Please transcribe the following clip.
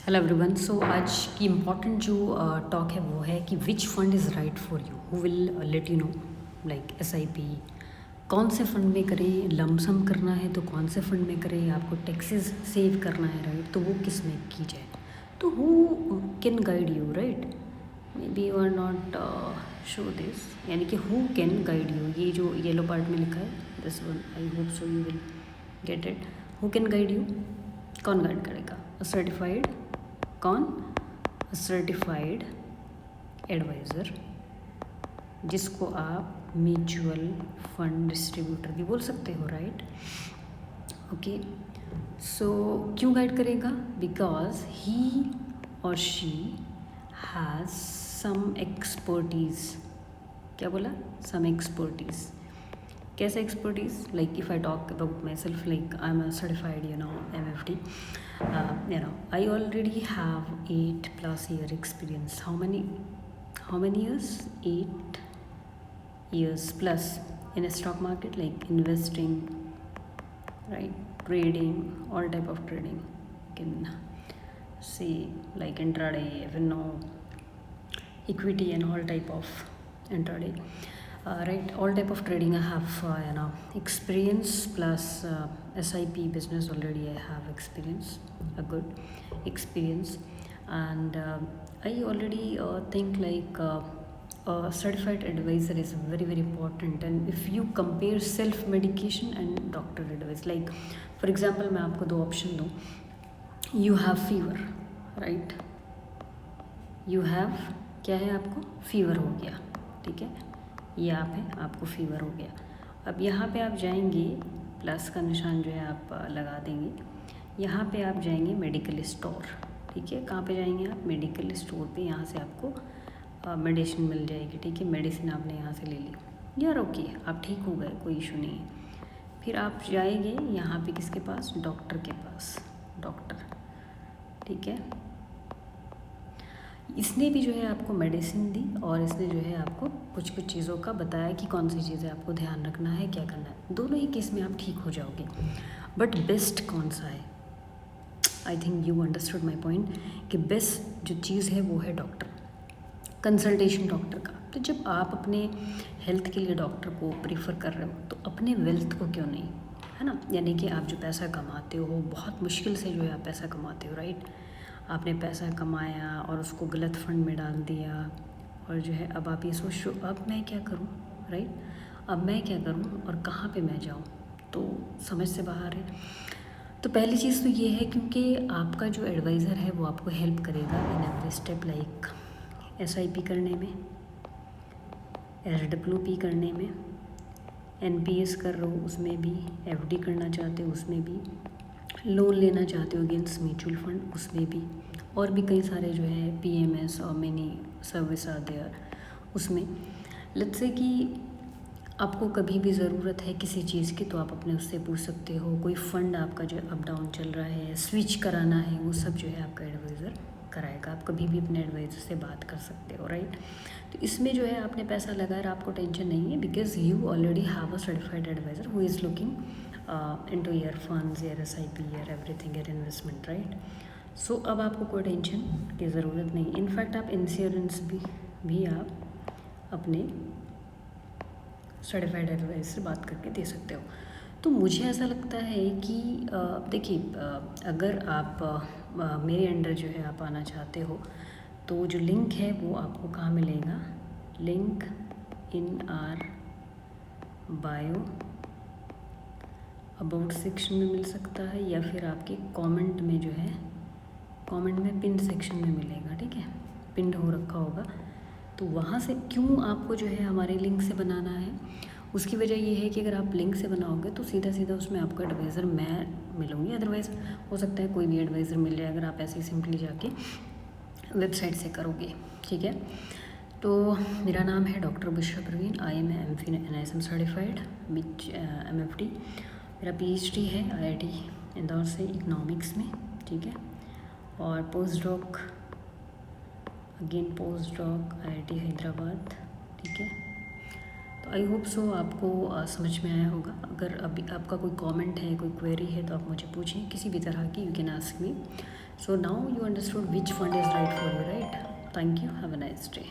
Hello everyone. सो आज की important जो टॉक है वो है कि which fund is right for you, who will let you know like SIP कौन से फंड में करें, लमसम करना है तो कौन से फंड में करें, आपको टैक्सेस सेव करना है राइट, तो वो किस में की जाए। तो who can guide you right, may be you are not show this, यानी कि हु कैन गाइड यू, ये जो येलो पार्ट में लिखा है this one, I hope so you will get it. Who can guide you, कौन guide करेगा? Certified, कौन? सर्टिफाइड एडवाइज़र, जिसको आप म्यूचुअल फंड डिस्ट्रीब्यूटर भी बोल सकते हो राइट। ओके, सो क्यों गाइड करेगा? बिकॉज ही और शी हैज़ सम एक्सपर्टीज़। क्या बोला? सम एक्सपर्टीज़। कैसा expertise? Like if I talk about my self, like I am a certified MFD. I already have 8+ year experience. How many years? 8 years plus in a stock market, like investing, right? Trading, all type of trading. You can see like intraday, even now equity and all type of intraday. Right, all type of trading I have experience, plus SIP business already I have experience, a good experience. And I already think like a certified advisor is very very important. And if you compare self medication and doctor advice, like for example मैं आपको दो option दूँ, you have fever right, you have क्या है, आपको fever हो गया, ठीक है, ये आप है, आपको फीवर हो गया। अब यहाँ पे आप जाएंगे, प्लस का निशान जो है आप लगा देंगे, यहाँ पे आप जाएंगे मेडिकल स्टोर, ठीक है। कहाँ पे जाएंगे आप? मेडिकल स्टोर पे। यहाँ से आपको मेडिसिन मिल जाएगी, ठीक है। मेडिसिन आपने यहाँ से ले ली यार, ओके, आप ठीक हो गए, कोई इशू नहीं है। फिर आप जाएंगे यहाँ पे किसके पास? डॉक्टर के पास, डॉक्टर, ठीक है। इसने भी जो है आपको मेडिसिन दी और इसने जो है आपको कुछ कुछ चीज़ों का बताया कि कौन सी चीज़ें आपको ध्यान रखना है, क्या करना है। दोनों ही केस में आप ठीक हो जाओगे, बट बेस्ट कौन सा है? I think you understood my point कि बेस्ट जो चीज़ है वो है डॉक्टर, कंसल्टेशन डॉक्टर का। तो जब आप अपने हेल्थ के लिए डॉक्टर को प्रीफर कर रहे हो तो अपने वेल्थ को क्यों नहीं, है ना। यानी कि आप जो पैसा कमाते हो, बहुत मुश्किल से जो है आप पैसा कमाते हो राइट, आपने पैसा कमाया और उसको गलत फंड में डाल दिया, और जो है अब आप ये सोच रहे हो अब मैं क्या करूं राइट, अब मैं क्या करूं और कहाँ पे मैं जाऊं, तो समझ से बाहर है। तो पहली चीज़ तो ये है, क्योंकि आपका जो एडवाइज़र है वो आपको हेल्प करेगा in every step, like SIP करने में, SWP करने में, NPS कर रहे हो उसमें भी, FD करना चाहते हो उसमें भी, लोन लेना चाहते हो अगेंस्ट म्यूचुअल फंड उसमें भी, और भी कई सारे जो है PMS और मिनी सर्विस आर देयर उसमें। लेट्स से कि आपको कभी भी ज़रूरत है किसी चीज़ की तो आप अपने उससे पूछ सकते हो। कोई फ़ंड आपका जो अप डाउन चल रहा है, स्विच कराना है, वो सब जो है आपका एडवाइज़र कराएगा। आप कभी भी अपने एडवाइज़र से बात कर सकते हो राइट। तो इसमें जो है आपने पैसा लगाया, आपको टेंशन नहीं है, because you already have a certified advisor who is looking into your funds, your SIP, your everything, your investment, right? So अब आपको कोई टेंशन की ज़रूरत नहीं। इनफैक्ट आप इंश्योरेंस भी आप अपने सर्टिफाइड एडवाइजर से बात करके दे सकते हो। तो मुझे ऐसा लगता है कि देखिए, अगर आप मेरे अंडर जो है आप आना चाहते हो तो जो लिंक है वो आपको कहाँ मिलेगा? Link in are bio about section में मिल सकता है, या फिर आपके कमेंट में जो है, कमेंट में पिन सेक्शन में मिलेगा, ठीक है, पिन हो रखा होगा। तो वहाँ से क्यों आपको जो है हमारे लिंक से बनाना है, उसकी वजह ये है कि अगर आप लिंक से बनाओगे तो सीधा सीधा उसमें आपको एडवाइज़र मैं मिलूँगी, अदरवाइज़ हो सकता है कोई भी एडवाइज़र मिल जाए अगर आप ऐसे ही सिंपली जाके वेबसाइट से करोगे, ठीक है। तो मेरा नाम है doctor Bushra Parveen, I am MFIN NISM certified which MFD। मेरा PhD है IIT इंदौर से इकोनॉमिक्स में, ठीक है, और post doc again post doc IIT Hyderabad, ठीक है। तो आई होप सो आपको समझ में आया होगा। अगर अभी आपका कोई कमेंट है, कोई क्वेरी है तो आप मुझे पूछें किसी भी तरह की, you can ask me. So now you understood which fund is right for you, right? Thank you, have a nice day.